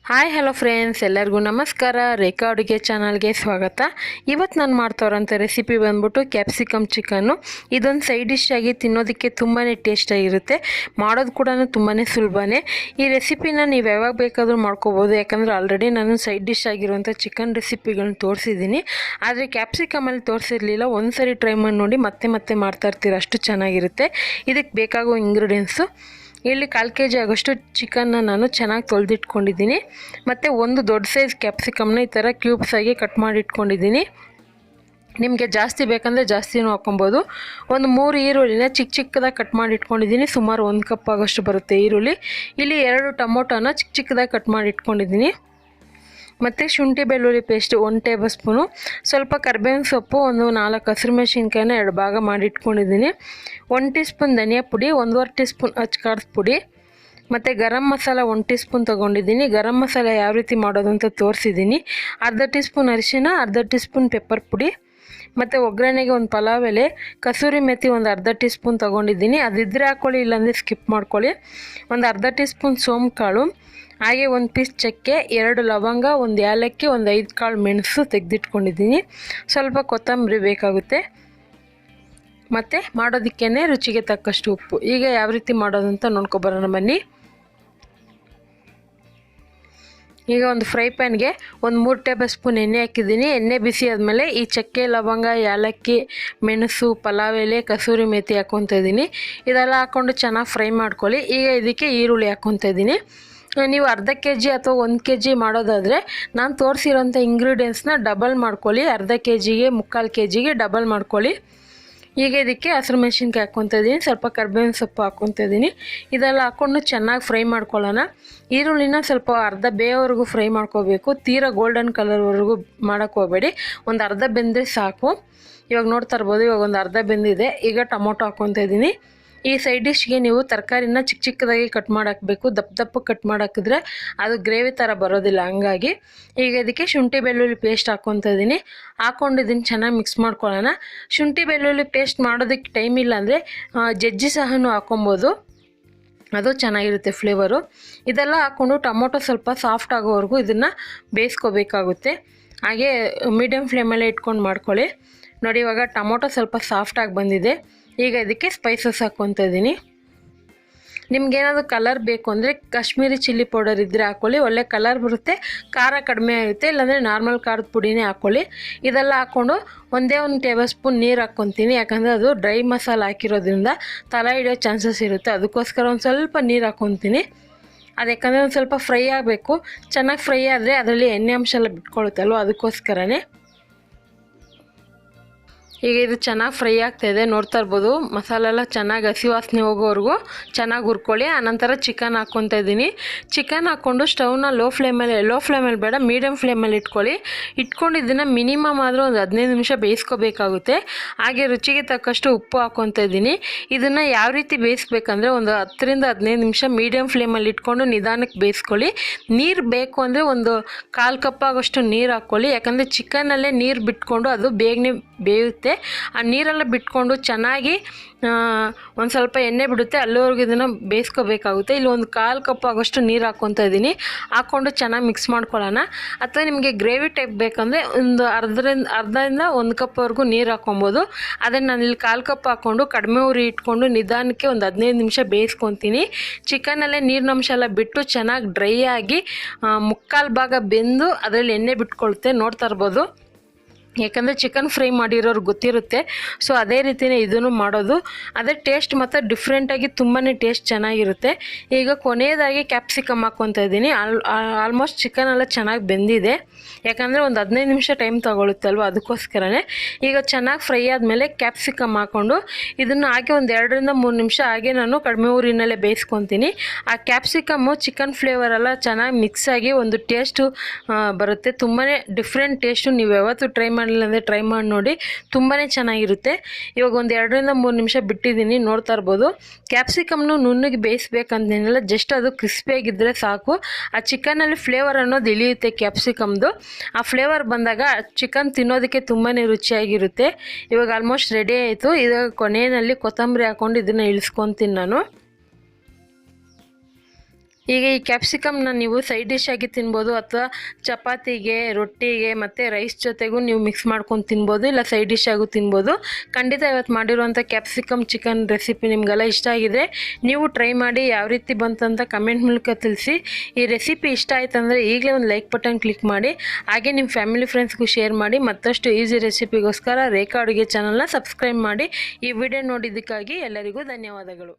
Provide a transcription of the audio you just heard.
Hi hello friends, ಎಲ್ಲರಿಗೂ ನಮಸ್ಕಾರ. ರೇಖಾ ಅಡುಗೆ ಚಾನಲ್ಗೆ ಸ್ವಾಗತ. ಇವತ್ತು ನಾನು ಮಾಡ್ತಾರಂಥ ರೆಸಿಪಿ ಬಂದ್ಬಿಟ್ಟು ಕ್ಯಾಪ್ಸಿಕಮ್ ಚಿಕನ್ನು. ಇದೊಂದು ಸೈಡ್ ಡಿಶ್ ಆಗಿ ತಿನ್ನೋದಕ್ಕೆ ತುಂಬಾ ಟೇಸ್ಟಾಗಿರುತ್ತೆ. ಮಾಡೋದು ಕೂಡ ತುಂಬಾ ಸುಲಭನೇ. ಈ ರೆಸಿಪಿನ ನೀವು ಯಾವಾಗ ಬೇಕಾದರೂ ಮಾಡ್ಕೋಬೋದು, ಯಾಕಂದರೆ ಆಲ್ರೆಡಿ ನಾನು ಸೈಡ್ ಡಿಶ್ ಆಗಿರುವಂಥ ಚಿಕನ್ ರೆಸಿಪಿಗಳನ್ನ ತೋರಿಸಿದ್ದೀನಿ. ಆದರೆ ಕ್ಯಾಪ್ಸಿಕಮಲ್ಲಿ ತೋರಿಸಿರಲಿಲ್ಲ. ಒಂದು ಸರಿ ಟ್ರೈ ಮಾಡಿ ನೋಡಿ, ಮತ್ತೆ ಮಾಡ್ತಾ ಇರ್ತೀರ, ಅಷ್ಟು ಚೆನ್ನಾಗಿರುತ್ತೆ. ಇದಕ್ಕೆ ಬೇಕಾಗೋ ಇಂಗ್ರೀಡಿಯೆಂಟ್ಸು: ಇಲ್ಲಿ 1/4 kg ಆಗೋಷ್ಟು ಚಿಕನ್ನ ನಾನು ಚೆನ್ನಾಗಿ ತೊಳೆದಿಟ್ಕೊಂಡಿದ್ದೀನಿ. ಮತ್ತು ಒಂದು ದೊಡ್ಡ ಸೈಜ್ ಕ್ಯಾಪ್ಸಿಕಮ್ನ ಈ ಥರ ಕ್ಯೂಬ್ಸ್ ಆಗಿ ಕಟ್ ಮಾಡಿ ಇಟ್ಕೊಂಡಿದ್ದೀನಿ. ನಿಮಗೆ ಜಾಸ್ತಿ ಬೇಕಂದರೆ ಜಾಸ್ತಿನೂ ಹಾಕೊಬೋದು. ಒಂದು 3 ಈರುಳ್ಳಿನ ಚಿಕ್ಕದಾಗಿ ಕಟ್ ಮಾಡಿ ಇಟ್ಕೊಂಡಿದ್ದೀನಿ. ಸುಮಾರು 1 ಕಪ್ ಆಗೋಷ್ಟು ಬರುತ್ತೆ ಈರುಳ್ಳಿ. ಇಲ್ಲಿ 2 ಟೊಮೊಟೊನ ಚಿಕ್ಕದಾಗಿ ಕಟ್ ಮಾಡಿ ಇಟ್ಕೊಂಡಿದ್ದೀನಿ. ಮತ್ತು ಶುಂಠಿ ಬೆಳ್ಳುಳ್ಳಿ ಪೇಸ್ಟ್ 1 ಟೇಬಲ್ ಸ್ಪೂನು, ಸ್ವಲ್ಪ ಕರಿಬೇವಿನ ಸೊಪ್ಪು, ಒಂದು 4 ಹಸಿರುಮೆಣಸಿನ್ಕಾಯಿನ 2 ಭಾಗ ಮಾಡಿ ಇಟ್ಕೊಂಡಿದ್ದೀನಿ. 1 ಟೀ ಸ್ಪೂನ್ ಧನಿಯಾ ಪುಡಿ, 1.25 ಟೀ ಸ್ಪೂನ್ ಅಚ್ಕಾರದ ಪುಡಿ, ಮತ್ತು ಗರಂ ಮಸಾಲ 1 ಟೀ ಸ್ಪೂನ್ ತೊಗೊಂಡಿದ್ದೀನಿ. ಗರಂ ಮಸಾಲ ಯಾವ ರೀತಿ ಮಾಡೋದು ಅಂತ ತೋರಿಸಿದ್ದೀನಿ. ಅರ್ಧ ಟೀ ಸ್ಪೂನ್ ಅರಿಶಿನ, ಅರ್ಧ ಟೀ ಸ್ಪೂನ್ ಪೆಪ್ಪರ್ ಪುಡಿ, ಮತ್ತು ಒಗ್ಗರಣೆಗೆ ಒಂದು ಪಲಾವ್ ಎಲೆ, ಕಸೂರಿ ಮೆಥಿ ಒಂದು ಅರ್ಧ ಟೀ ಸ್ಪೂನ್ ತೊಗೊಂಡಿದ್ದೀನಿ. ಅದಿದ್ದರೆ ಹಾಕ್ಕೊಳ್ಳಿ, ಇಲ್ಲಾಂದರೆ ಸ್ಕಿಪ್ ಮಾಡ್ಕೊಳ್ಳಿ. ಒಂದು ಅರ್ಧ ಟೀ ಸ್ಪೂನ್ ಸೋಂಪು ಕಾಳು, ಹಾಗೆ 1 ಪೀಸ್ ಚಕ್ಕೆ, 2 ಲವಂಗ, 1 ಏಲಕ್ಕಿ, ಒಂದು 5 ಕಾಳು ಮೆಣಸು ತೆಗೆದಿಟ್ಕೊಂಡಿದ್ದೀನಿ. ಸ್ವಲ್ಪ ಕೊತ್ತಂಬರಿ ಬೇಕಾಗುತ್ತೆ. ಮತ್ತು ಮಾಡೋದಕ್ಕೇ ರುಚಿಗೆ ತಕ್ಕಷ್ಟು ಉಪ್ಪು. ಈಗ ಯಾವ ರೀತಿ ಮಾಡೋದಂತ ನೋಡ್ಕೊಬರೋಣ ಬನ್ನಿ. ಈಗ ಒಂದು ಫ್ರೈ ಪ್ಯಾನ್ಗೆ ಒಂದು 3 ಟೇಬಲ್ ಸ್ಪೂನ್ ಎಣ್ಣೆ ಹಾಕಿದ್ದೀನಿ. ಎಣ್ಣೆ ಬಿಸಿ ಆದಮೇಲೆ ಈ ಚಕ್ಕೆ, ಲವಂಗ, ಏಲಕ್ಕಿ, ಮೆಣಸು, ಪಲಾವ್ ಎಲೆ, ಕಸೂರಿ ಮೆಥಿ ಹಾಕ್ಕೊತಾ ಇದ್ದೀನಿ. ಇದೆಲ್ಲ ಹಾಕ್ಕೊಂಡು ಚೆನ್ನಾಗಿ ಫ್ರೈ ಮಾಡ್ಕೊಳ್ಳಿ. ಈಗ ಇದಕ್ಕೆ ಈರುಳ್ಳಿ ಹಾಕ್ಕೊತಾ ಇದ್ದೀನಿ. ನೀವು ಅರ್ಧ kg ಅಥವಾ 1 kg ಮಾಡೋದಾದರೆ ನಾನು ತೋರಿಸಿರೋಂಥ ಇಂಗ್ರೀಡಿಯೆಂಟ್ಸ್ನ ಡಬಲ್ ಮಾಡ್ಕೊಳ್ಳಿ. ಅರ್ಧ kgಗೆ 3/4 kgಗೆ ಡಬಲ್ ಮಾಡ್ಕೊಳ್ಳಿ. ಈಗ ಇದಕ್ಕೆ ಹಸಿರು ಮೆಣಸಿನ್ಕಾಯಿ ಹಾಕ್ಕೊತಾ ಇದ್ದೀನಿ, ಸ್ವಲ್ಪ ಕರಿಬೇವಿನ ಸೊಪ್ಪು ಹಾಕ್ಕೊತಾ ಇದ್ದೀನಿ. ಇದೆಲ್ಲ ಹಾಕ್ಕೊಂಡು ಚೆನ್ನಾಗಿ ಫ್ರೈ ಮಾಡ್ಕೊಳ್ಳೋಣ. ಈರುಳ್ಳಿನ ಸ್ವಲ್ಪ ಅರ್ಧ ಬೇಯೋವರೆಗೂ ಫ್ರೈ ಮಾಡ್ಕೋಬೇಕು. ತೀರಾ ಗೋಲ್ಡನ್ ಕಲರ್ವರೆಗೂ ಮಾಡೋಕ್ಕೆ ಹೋಗಬೇಡಿ. ಒಂದು ಅರ್ಧ ಬೆಂದರೆ ಸಾಕು. ಇವಾಗ ನೋಡ್ತಾ ಇರ್ಬೋದು, ಇವಾಗ ಒಂದು ಅರ್ಧ ಬೆಂದಿದೆ. ಈಗ ಟೊಮೊಟೊ ಹಾಕ್ಕೊತಾ ಇದ್ದೀನಿ. ಈ ಸೈಡ್ ಡಿಶ್ಗೆ ನೀವು ತರಕಾರಿನ ಚಿಕ್ಕದಾಗಿ ಕಟ್ ಮಾಡಾಕಬೇಕು. ದಪ್ಪ ಕಟ್ ಮಾಡಾಕಿದ್ರೆ ಅದು ಗ್ರೇವಿ ಥರ ಬರೋದಿಲ್ಲ, ಹಂಗಾಗಿ. ಈಗ ಇದಕ್ಕೆ ಶುಂಠಿ ಬೆಳ್ಳುಳ್ಳಿ ಪೇಸ್ಟ್ ಹಾಕ್ಕೊತಾ ಇದ್ದೀನಿ. ಹಾಕ್ಕೊಂಡಿದ್ದೀನಿ, ಚೆನ್ನಾಗಿ ಮಿಕ್ಸ್ ಮಾಡ್ಕೊಳ್ಳೋಣ. ಶುಂಠಿ ಬೆಳ್ಳುಳ್ಳಿ ಪೇಸ್ಟ್ ಮಾಡೋದಕ್ಕೆ ಟೈಮ್ ಇಲ್ಲ ಅಂದರೆ ಜಜ್ಜಿ ಸಹನೂ ಹಾಕ್ಕೊಬೋದು, ಅದು ಚೆನ್ನಾಗಿರುತ್ತೆ ಫ್ಲೇವರು. ಇದೆಲ್ಲ ಹಾಕ್ಕೊಂಡು ಟೊಮೊಟೊ ಸ್ವಲ್ಪ ಸಾಫ್ಟ್ ಆಗೋವರೆಗೂ ಇದನ್ನು ಬೇಯಿಸ್ಕೋಬೇಕಾಗುತ್ತೆ. ಹಾಗೆ ಮೀಡಿಯಮ್ ಫ್ಲೇಮಲ್ಲೇ ಇಟ್ಕೊಂಡು ಮಾಡ್ಕೊಳ್ಳಿ. ನೋಡಿ, ಇವಾಗ ಟೊಮೊಟೊ ಸ್ವಲ್ಪ ಸಾಫ್ಟಾಗಿ ಬಂದಿದೆ. ಈಗ ಇದಕ್ಕೆ ಸ್ಪೈಸಸ್ ಹಾಕ್ಕೊತಾ ಇದ್ದೀನಿ. ನಿಮ್ಗೇನಾದರೂ ಕಲರ್ ಬೇಕು ಅಂದರೆ ಕಾಶ್ಮೀರಿ ಚಿಲ್ಲಿ ಪೌಡರ್ ಇದ್ದರೆ ಹಾಕ್ಕೊಳ್ಳಿ, ಒಳ್ಳೆ ಕಲರ್ ಬರುತ್ತೆ. ಖಾರ ಕಡಿಮೆ ಆಗುತ್ತೆ, ಇಲ್ಲಾಂದರೆ ನಾರ್ಮಲ್ ಖಾರದ ಪುಡಿನೇ ಹಾಕ್ಕೊಳ್ಳಿ. ಇದೆಲ್ಲ ಹಾಕ್ಕೊಂಡು 1 ಟೇಬಲ್ ಸ್ಪೂನ್ ನೀರು ಹಾಕ್ಕೊತೀನಿ, ಯಾಕಂದರೆ ಅದು ಡ್ರೈ ಮಸಾಲ ಹಾಕಿರೋದ್ರಿಂದ ತಲೆ ಹಿಡಿಯೋ ಚಾನ್ಸಸ್ ಇರುತ್ತೆ. ಅದಕ್ಕೋಸ್ಕರ ಒಂದು ಸ್ವಲ್ಪ ನೀರು ಹಾಕ್ಕೊತೀನಿ. ಅದು ಯಾಕಂದರೆ ಒಂದು ಸ್ವಲ್ಪ ಫ್ರೈ ಆಗಬೇಕು. ಚೆನ್ನಾಗಿ ಫ್ರೈ ಆದರೆ ಅದರಲ್ಲಿ ಎಣ್ಣೆ ಅಂಶ ಎಲ್ಲ ಬಿಟ್ಕೊಳ್ಳುತ್ತಲ್ವ, ಅದಕ್ಕೋಸ್ಕರನೇ. ಈಗ ಇದು ಚೆನ್ನಾಗಿ ಫ್ರೈ ಆಗ್ತಾಯಿದೆ, ನೋಡ್ತಾ ಇರ್ಬೋದು. ಮಸಾಲೆ ಎಲ್ಲ ಚೆನ್ನಾಗಿ ಹಸಿ ವಾಸನೆ ಹೋಗೋವರೆಗೂ ಚೆನ್ನಾಗಿ ಹುರ್ಕೊಳ್ಳಿ. ಆನಂತರ ಚಿಕನ್ ಹಾಕ್ಕೊತಾ ಇದ್ದೀನಿ. ಚಿಕನ್ ಹಾಕ್ಕೊಂಡು ಸ್ಟವ್ನ ಲೋ ಫ್ಲೇಮಲ್ಲಿ ಬೇಡ, ಮೀಡಿಯಮ್ ಫ್ಲೇಮಲ್ಲಿ ಇಟ್ಕೊಂಡು ಇದನ್ನು ಮಿನಿಮಮ್ ಆದರೂ ಒಂದು 15 ನಿಮಿಷ ಬೇಯಿಸ್ಕೋಬೇಕಾಗುತ್ತೆ. ಹಾಗೆ ರುಚಿಗೆ ತಕ್ಕಷ್ಟು ಉಪ್ಪು ಹಾಕ್ಕೊತಾ ಇದ್ದೀನಿ. ಇದನ್ನು ಯಾವ ರೀತಿ ಬೇಯಿಸ್ಬೇಕಂದ್ರೆ ಒಂದು 10 ರಿಂದ 15 ನಿಮಿಷ ಮೀಡಿಯಮ್ ಫ್ಲೇಮಲ್ಲಿ ಇಟ್ಕೊಂಡು ನಿಧಾನಕ್ಕೆ ಬೇಯಿಸ್ಕೊಳ್ಳಿ. ನೀರು ಬೇಕು ಅಂದರೆ ಒಂದು 1/4 ಕಪ್ ಆಗೋಷ್ಟು ನೀರು ಹಾಕ್ಕೊಳ್ಳಿ, ಯಾಕಂದರೆ ಚಿಕನ್ನಲ್ಲೇ ನೀರು ಬಿಟ್ಕೊಂಡು ಅದು ಬೇಗನೆ ಬೇಯುತ್ತೆ. ಆ ನೀರೆಲ್ಲ ಬಿಟ್ಕೊಂಡು ಚೆನ್ನಾಗಿ ಒಂದು ಸ್ವಲ್ಪ ಎಣ್ಣೆ ಬಿಡುತ್ತೆ, ಅಲ್ಲಿವರೆಗೂ ಇದನ್ನು ಬೇಯಿಸ್ಕೋಬೇಕಾಗುತ್ತೆ. ಇಲ್ಲಿ ಒಂದು 1/4 ಕಪ್ ಆಗೋಷ್ಟು ನೀರು ಹಾಕ್ಕೊತಾ ಇದ್ದೀನಿ. ಹಾಕ್ಕೊಂಡು ಚೆನ್ನಾಗಿ ಮಿಕ್ಸ್ ಮಾಡ್ಕೊಳ್ಳೋಣ. ಅಥವಾ ನಿಮಗೆ ಗ್ರೇವಿ ಟೈಪ್ ಬೇಕಂದರೆ ಒಂದು ಅರ್ಧದಿಂದ 1 ಕಪ್ವರೆಗೂ ನೀರು ಹಾಕ್ಕೊಬೋದು. ಅದನ್ನು ನಾನು ಇಲ್ಲಿ 1/4 ಕಪ್ ಹಾಕ್ಕೊಂಡು ಕಡಿಮೆ ಉರಿ ಇಟ್ಕೊಂಡು ನಿಧಾನಕ್ಕೆ ಒಂದು 15 ನಿಮಿಷ ಬೇಯಿಸ್ಕೊತೀನಿ. ಚಿಕನಲ್ಲೇ ನೀರಿನಂಶ ಎಲ್ಲ ಬಿಟ್ಟು ಚೆನ್ನಾಗಿ ಡ್ರೈ ಆಗಿ 3/4 ಭಾಗ ಬೆಂದು ಅದರಲ್ಲಿ ಎಣ್ಣೆ ಬಿಟ್ಕೊಳುತ್ತೆ, ನೋಡ್ತಾ ಇರ್ಬೋದು. ಯಾಕಂದರೆ ಚಿಕನ್ ಫ್ರೈ ಮಾಡಿರೋರು ಗೊತ್ತಿರುತ್ತೆ. ಸೊ ಅದೇ ರೀತಿಯೇ ಇದನ್ನು ಮಾಡೋದು. ಅದೇ ಟೇಸ್ಟ್ ಮತ್ತು ಡಿಫ್ರೆಂಟಾಗಿ ತುಂಬಾ ಟೇಸ್ಟ್ ಚೆನ್ನಾಗಿರುತ್ತೆ. ಈಗ ಕೊನೆಯದಾಗಿ ಕ್ಯಾಪ್ಸಿಕಮ್ ಹಾಕ್ಕೊತಾ ಇದ್ದೀನಿ. ಆಲ್ಮೋಸ್ಟ್ ಚಿಕನ್ ಎಲ್ಲ ಚೆನ್ನಾಗಿ ಬೆಂದಿದೆ, ಯಾಕಂದರೆ ಒಂದು 15 ನಿಮಿಷ ಟೈಮ್ ತೊಗೊಳುತ್ತೆ ಅಲ್ವ, ಅದಕ್ಕೋಸ್ಕರನೇ. ಈಗ ಚೆನ್ನಾಗಿ ಫ್ರೈ ಆದಮೇಲೆ ಕ್ಯಾಪ್ಸಿಕಮ್ ಹಾಕ್ಕೊಂಡು ಇದನ್ನು ಹಾಗೆ ಒಂದು 2 ರಿಂದ 3 ನಿಮಿಷ ಹಾಗೆ ನಾನು ಕಡಿಮೆ ಊರಿನಲ್ಲೇ ಬೇಯಿಸ್ಕೊತೀನಿ. ಆ ಕ್ಯಾಪ್ಸಿಕಮ್ಮು ಚಿಕನ್ ಫ್ಲೇವರೆಲ್ಲ ಚೆನ್ನಾಗಿ ಮಿಕ್ಸ್ ಆಗಿ ಒಂದು ಟೇಸ್ಟು ಬರುತ್ತೆ. ತುಂಬಾ ಡಿಫ್ರೆಂಟ್ ಟೇಸ್ಟು. ನೀವು ಯಾವತ್ತೂ ಟ್ರೈ ಮಾಡಿಲ್ಲ ಅಂದರೆ ಟ್ರೈ ಮಾಡಿ ನೋಡಿ, ತುಂಬಾ ಚೆನ್ನಾಗಿರುತ್ತೆ. ಇವಾಗ ಒಂದು 2 ರಿಂದ 3 ನಿಮಿಷ ಬಿಟ್ಟಿದ್ದೀನಿ, ನೋಡ್ತಾ ಇರ್ಬೋದು. ಕ್ಯಾಪ್ಸಿಕಮ್ನು ನುಣ್ಣಗೆ ಬೇಯಿಸ್ಬೇಕಂತೇನಿಲ್ಲ, ಜಸ್ಟ್ ಅದು ಕ್ರಿಸ್ಪಿಯಾಗಿದ್ದರೆ ಸಾಕು. ಆ ಚಿಕನಲ್ಲಿ ಫ್ಲೇವರ್ ಅನ್ನೋದು ಇಳಿಯುತ್ತೆ ಕ್ಯಾಪ್ಸಿಕಮ್ದು. ಆ ಫ್ಲೇವರ್ ಬಂದಾಗ ಚಿಕನ್ ತಿನ್ನೋದಕ್ಕೆ ತುಂಬಾ ರುಚಿಯಾಗಿರುತ್ತೆ. ಇವಾಗ ಆಲ್ಮೋಸ್ಟ್ ರೆಡಿ ಆಯಿತು. ಇವಾಗ ಕೊನೆಯಲ್ಲಿ ಕೊತ್ತಂಬರಿ ಹಾಕ್ಕೊಂಡು ಇದನ್ನು ಇಳಿಸ್ಕೊತೀನಿ ನಾನು. ಈಗ ಈ ಕ್ಯಾಪ್ಸಿಕಮ್ನ ನೀವು ಸೈಡ್ ಡಿಶ್ ಆಗಿ ತಿನ್ಬೋದು, ಅಥವಾ ಚಪಾತಿಗೆ, ರೊಟ್ಟಿಗೆ ಮತ್ತು ರೈಸ್ ಜೊತೆಗೂ ನೀವು ಮಿಕ್ಸ್ ಮಾಡ್ಕೊಂಡು ತಿನ್ಬೋದು, ಇಲ್ಲ ಸೈಡ್ ಡಿಶ್ ಆಗು ತಿನ್ಬೋದು. ಖಂಡಿತ ಇವತ್ತು ಮಾಡಿರುವಂಥ ಕ್ಯಾಪ್ಸಿಕಮ್ ಚಿಕನ್ ರೆಸಿಪಿ ನಿಮಗೆಲ್ಲ ಇಷ್ಟ ಆಗಿದೆ. ನೀವು ಟ್ರೈ ಮಾಡಿ ಯಾವ ರೀತಿ ಬಂತಂತ ಕಮೆಂಟ್ ಮೂಲಕ ತಿಳಿಸಿ. ಈ ರೆಸಿಪಿ ಇಷ್ಟ ಆಯ್ತಂದರೆ ಈಗಲೇ ಒಂದು ಲೈಕ್ ಬಟನ್ ಕ್ಲಿಕ್ ಮಾಡಿ, ಹಾಗೆ ನಿಮ್ಮ ಫ್ಯಾಮಿಲಿ ಫ್ರೆಂಡ್ಸ್ಗೂ ಶೇರ್ ಮಾಡಿ. ಮತ್ತಷ್ಟು ಈಸಿ ರೆಸಿಪಿಗೋಸ್ಕರ ರೇಖಾ ಅಡುಗೆ ಚಾನಲ್ನ ಸಬ್ಸ್ಕ್ರೈಬ್ ಮಾಡಿ. ಈ ವಿಡಿಯೋ ನೋಡಿದ್ದಕ್ಕಾಗಿ ಎಲ್ಲರಿಗೂ ಧನ್ಯವಾದಗಳು.